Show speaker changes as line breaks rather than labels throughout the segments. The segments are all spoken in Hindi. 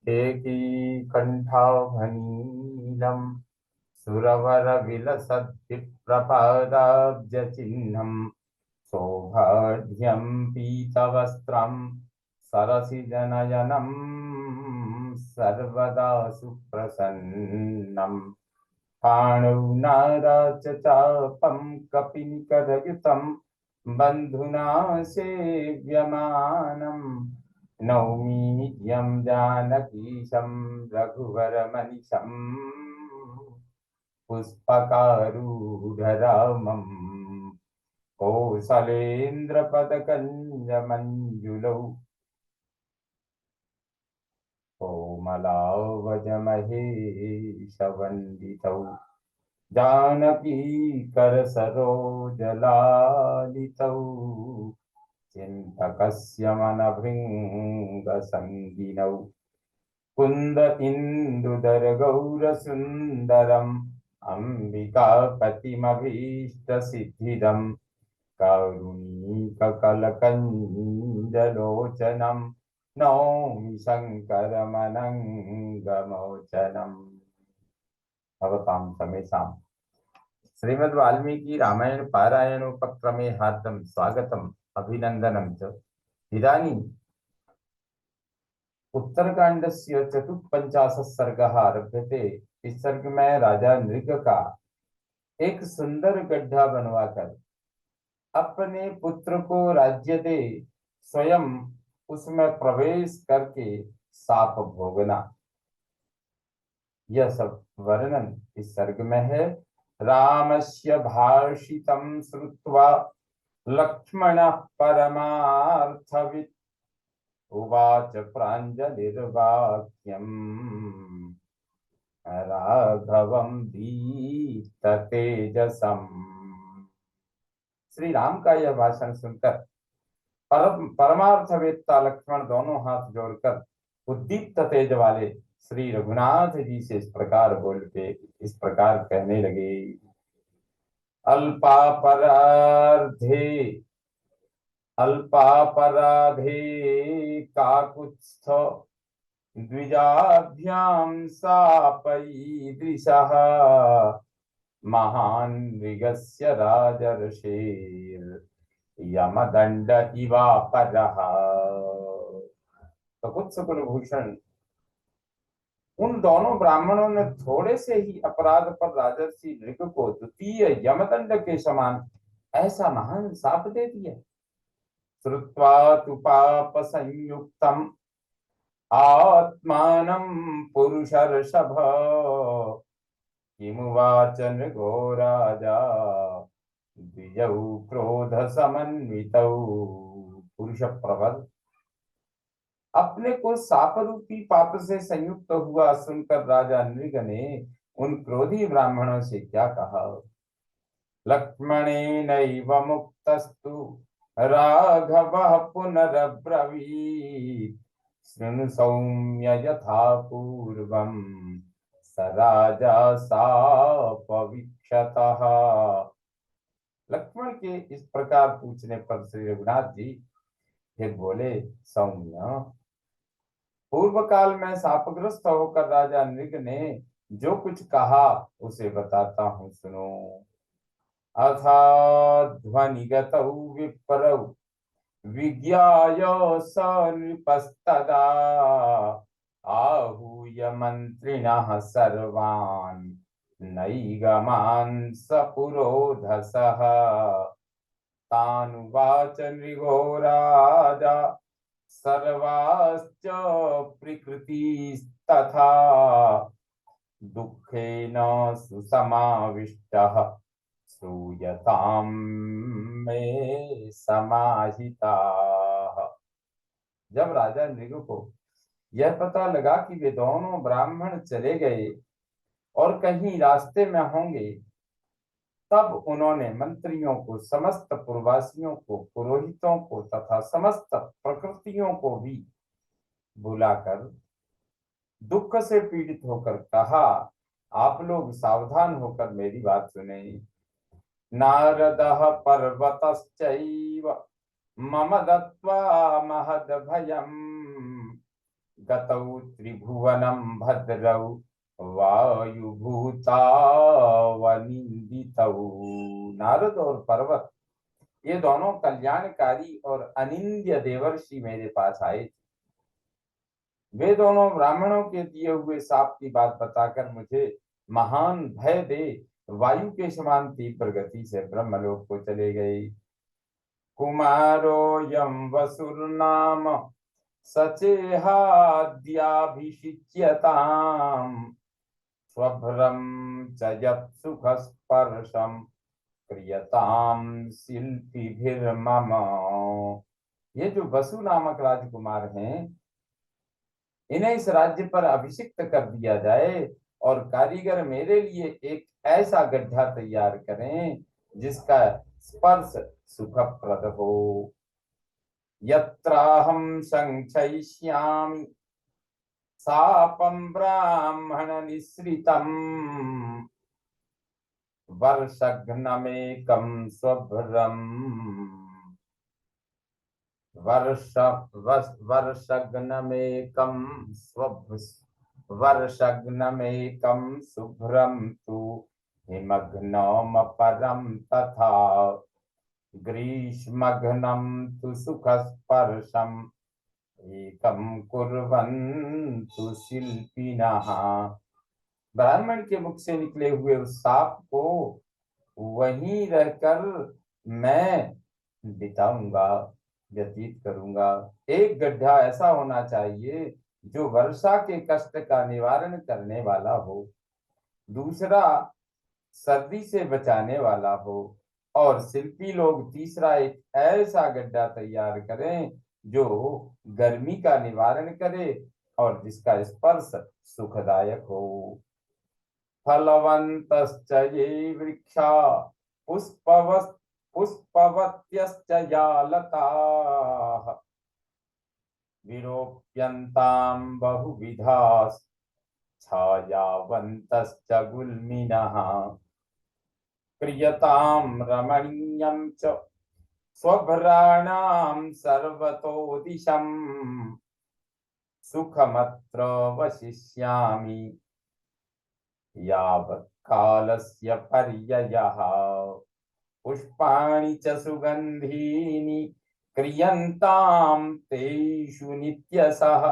एकी कण्ठाभनीलं सुरवरविलसद्विप्रपादाब्जचिह्नं सौभाढ्यं पीतवस्त्रं सरसिजनयनं सर्वदा सुप्रसन्नं पाणौ नाराचचापं कपिनिकरयुतं बन्धुना सेव्यमानम् नौमी यं जानकीशं रघुवरमनिशं पुष्पकारूढरामं कौसलेन्द्रपदकञ्जमञ्जुलौ कोमलावजमहेशवन्दितौ जानकी करसरोजलालितौ चिन्तकस्य मनभृङ्गसङ्गिनौ कुन्द इन्दुदर गौरसुन्दरम् अम्बिकापतिमभीष्टसिद्धिदम् कारुणीककलकञ्जलोचनं नौमि शङ्करमनङ्गमोचनम्। भवतां समेषां श्रीमद् वाल्मीकि रामायण पारायणोपक्रमे हार्दं स्वागतम् अभिनन्दनं च। इदानीं उत्तरकांडस्य चतुःपञ्चाशत् सर्गः आरभ्यते। इस सर्ग में राजा नृग का एक सुंदर गड्ढा बनवाकर अपने पुत्र को राज्य दे, स्वयं उसमें प्रवेश करके साप भोगना, यह सब वर्णन इस सर्ग में है। रामस्य भाषितं श्रुत्वा लक्ष्मणः परमार्थवित् उवाच प्राञ्जलिर्वाक्यम् राघवं दीप्ततेजसम्। श्री राम का यह भाषण सुनकर परमार्थवेत्ता लक्ष्मण दोनों हाथ जोड़कर उद्दीप्त तेज वाले श्री रघुनाथ जी से इस प्रकार बोलते, इस प्रकार कहने लगे। अल्पापराधे अल्पापराधे काकुत्स्थ द्विजाभ्यां सापईदृशः महान् मृगस्य राजर्षेर् यमदंड इवापरः। ककुत्स कुलभूषण उन दोनों ब्राह्मणों ने थोड़े से ही अपराध पर राजर्षि नृग को द्वितीय यमदंड के समान ऐसा महान शाप दे दिया। श्रुत्वा तु पाप संयुक्तम आत्मानं पुरुषर्षभ किमुवाच नृगो राजा द्विजौ क्रोध समन्वितौ। पुरुष प्रबल अपने को साप रूपी पाप से संयुक्त हुआ सुनकर राजा नृग ने उन क्रोधी ब्राह्मणों से क्या कहा। लक्ष्मणेनैव मुक्तस्तु राघवः पुनरब्रवीत् शृणु सौम्य यथा पूर्वं स राजा सापवीक्षतः। लक्ष्मण के इस प्रकार पूछने पर श्री रघुनाथ जी फिर बोले, सौम्य, पूर्व काल में शापग्रस्त होकर राजा नृग ने जो कुछ कहा उसे बताता हूँ, सुनो। अथा ध्वनिगतौ विप्रौ विज्ञाय स नृपस्तदा आहूय मन्त्रिणः सर्वान् नैगमान् स पुरोधसः। तानुवाच नृगो राजा सर्वाश्च प्रकृतिस्तथा दुःखेन सुसमाविष्टः श्रूयतां मे समाहिताः। जब राजा नृग को यह पता लगा कि वे दोनों ब्राह्मण चले गए और कहीं रास्ते में होंगे, तब उन्होंने मंत्रियों को, समस्त पुरवासियों को, पुरोहितों को तथा समस्त प्रकृतियों को भी बुलाकर दुख से पीड़ित होकर कहा, आप लोग सावधान होकर मेरी बात सुने। नारदः पर्वतश्चैव मम दत्त्वा महद्भयम् गतौ त्रिभुवनं भद्रौ वायुभूता वनिंदितौ। नारद और पर्वत ये दोनों कल्याणकारी और अनिंद्य देवर्षि मेरे पास आए। वे दोनों ब्राह्मणों के दिए हुए शाप की बात बताकर मुझे महान भय दे वायु के समान तीव्र गति से ब्रह्मलोक को चले गए। कुमारो यम वसुर्नाम सचेहाद्याभिषिच्यताम् स्वभ्रम च यत् सुख स्पर्शम क्रियताम शिल्पीभिर्मम। ये जो वसु नामक राजकुमार हैं, इन्हें इस राज्य पर अभिषिक्त कर दिया जाए और कारीगर मेरे लिए एक ऐसा गड्ढा तैयार करें जिसका स्पर्श सुखप्रद हो। यत्राहं संक्षयिष्यामि सापं ब्राह्मण निःसृतम् वर्षघ्नमेकं स्वभ्रम् वर्षघ्नमेकं वर्षघ्नमेकं शुभ्रं तु हिमघ्नमपरं तथा ग्रीष्मघ्नं तु सुखस्पर्शम् एकं कुर्वन्तु शिल्पिनः। ब्राह्मण के मुख से निकले हुए उस साप को वहीं रहकर मैं बिताऊंगा, व्यतीत करूंगा। एक गड्ढा ऐसा होना चाहिए जो वर्षा के कष्ट का निवारण करने वाला हो, दूसरा सर्दी से बचाने वाला हो, और शिल्पी लोग तीसरा एक ऐसा गड्ढा तैयार करें जो गर्मी का निवारण करे और जिसका स्पर्श सुखदायक हो। फलवन्तश्च ये वृक्षा पुष्पवत्यश्च या लताः विरोप्यन्तां बहुविधाः छायावन्तश्च गुल्मिनः क्रियतां रमणीयं च स्वभ्राणां सर्वतो दिशम् सुखमत्र वसिष्यामि यावत् कालस्य पर्ययः। पुष्पाणि च सुगन्धीनि क्रियन्तां तेषु नित्यशः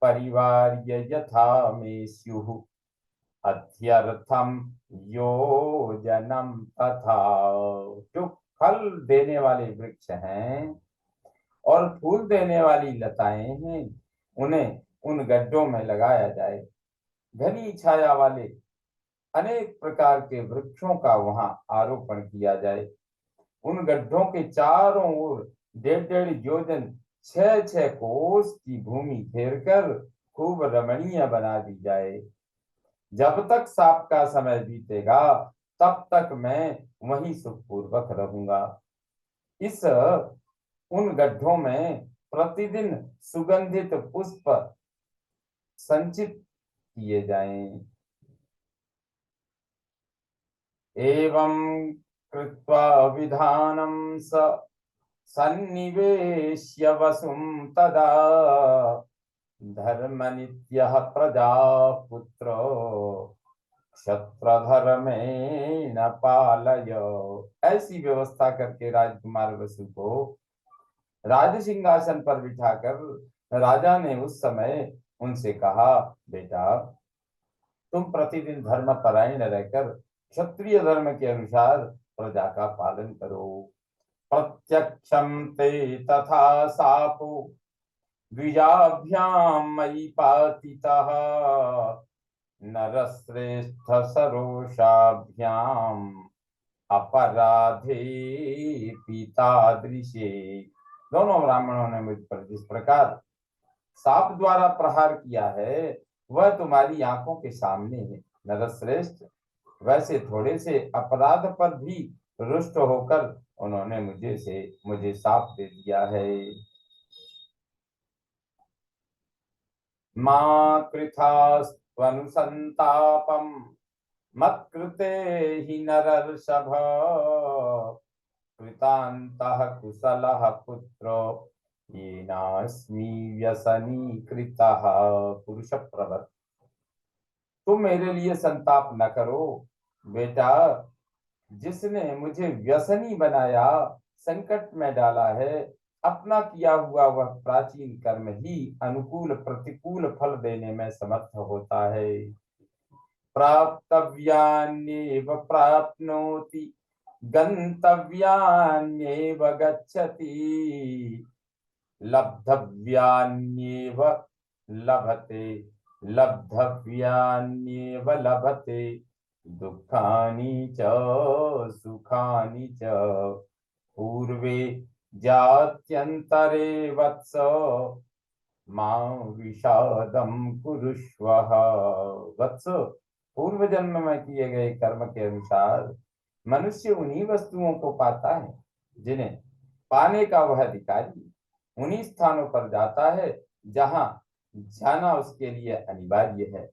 परिवार्य यथा मे स्युः अध्यर्थम योजनम तथा। जो फल देने वाले वृक्ष हैं और फूल देने वाली लताएं हैं, उन्हें उन गड्ढों में लगाया जाए। घनी छाया वाले अनेक प्रकार के वृक्षों का वहां आरोपण किया जाए। उन गड्ढों के चारों ओर 1.5 योजन 6 कोस की भूमि घेर कर खूब रमणीय बना दी जाए। जब तक साप का समय बीतेगा तब तक मैं वहीं सुखपूर्वक रहूंगा। इस उन गड्ढों में प्रतिदिन सुगंधित पुष्प संचित किए जाएं। एवं कृत्वा विधानं सन्निवेश्य वसुं तदा धर्मनित्यः प्रजापुत्रो क्षत्रधर्मेण पालय। ऐसी व्यवस्था करके राजकुमार वसु को राज सिंहासन पर बिठाकर राजा ने उस समय उनसे कहा, बेटा तुम प्रतिदिन धर्म परायण रहकर क्षत्रिय धर्म के अनुसार प्रजा का पालन करो। प्रत्यक्षं ते तथा सापो द्विजाभ्यां मयि पातितः नरश्रेष्ठ सरोषाभ्याम अपराधे पितादृशे। दोनों ब्राह्मणों ने मुझ पर जिस प्रकार साप द्वारा प्रहार किया है वह तुम्हारी आंखों के सामने है। नरश्रेष्ठ, वैसे थोड़े से अपराध पर भी रुष्ट होकर उन्होंने मुझे शाप दे दिया है। मां कृथास्त्वनुसंतापं मत्कृते हि नरर्षभ कृतान्तः कुशलः पुत्रो येनास्मि व्यसनीकृतः पुरुष प्रवर। तुम मेरे लिए संताप न करो बेटा, जिसने मुझे व्यसनी बनाया, संकट में डाला है। अपना किया हुआ वह प्राचीन कर्म ही अनुकूल प्रतिकूल फल देने में समर्थ होता है। प्राप्तव्यान्येव प्राप्नोति, गन्तव्यान्येव गच्छति, लब्धव्यान्येव लभते, लब्धव्यान्येव लभते, दुःखानि च सुखानि च पूर्वे जात्यन्तरे वत्स, मां विषादम कुरुष्वः। वत्स, पूर्व जन्म में किए गए कर्म के अनुसार मनुष्य उन्हीं वस्तुओं को पाता है जिन्हें पाने का वह अधिकारी उन्हीं स्थानों पर जाता है जहां जाना उसके लिए अनिवार्य है,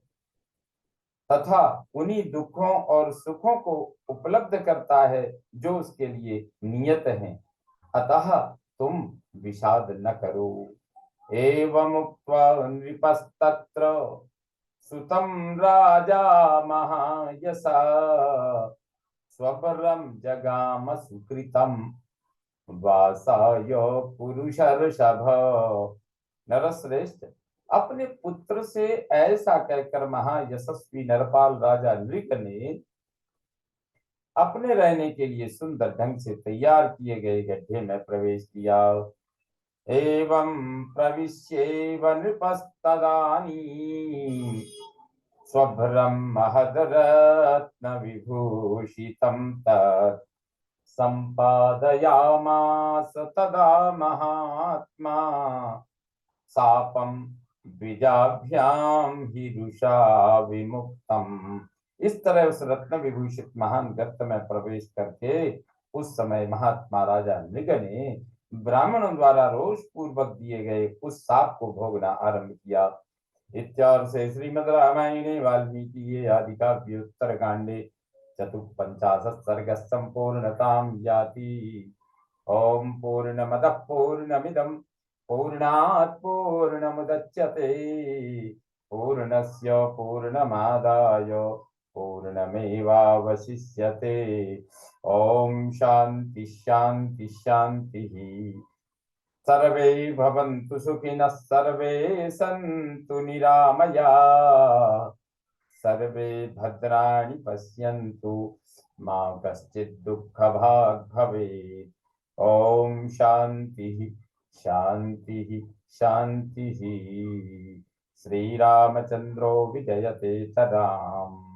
तथा उन्हीं दुखों और सुखों को उपलब्ध करता है जो उसके लिए नियत हैं। अतः तुम विषाद न करो। एवमुक्त्वा नृपस्तत्र सुतं राजा महायशा, स्वपरं जगाम सुकृतं वासाय पुरुषर्षभ। नरश्रेष्ठ, अपने पुत्र से ऐसा कहकर महायशस्वी नरपाल राजा नृप ने अपने रहने के लिए सुंदर ढंग से तैयार किए गए गड्ढे में प्रवेश किया। एवं प्रविश्यैव नृपस्तदानीं स्वभ्रं महदरत्नविभूषितं तत् सम्पादयामास तदा महात्मा, सापं द्विजाभ्याम हिरुषा विमुक्तम। इस तरह उस रत्न विभूषित महान गर्त में प्रवेश करके उस समय महात्मा राजा नृग ने ब्राह्मणों द्वारा रोष पूर्वक दिए गए उस साप को भोगना आरंभ किया। इत्यार्थ से श्रीमद् रामायणे वाल्मीकि आदि काव्ये उत्तरकांडे चतुःपञ्चाशत् सर्गः सम्पूर्णतां याति। ओम पूर्णमदः पूर्णमिदं पूर्णात् पूर्णमुदच्यते, पूर्णस्य पूर्णमादाय पूर्णमेवावशिष्यते। ओम शांति शांति शांतिः। सर्वे भवन्तु सुखिनः, सर्वे सन्तु निरामयाः, सर्वे भद्राणि पश्यन्तु मा कश्चित् दुःखभाग् भवेत्। ओम शांति शांति शांति। श्री रामचंद्रो विजयते तदाम।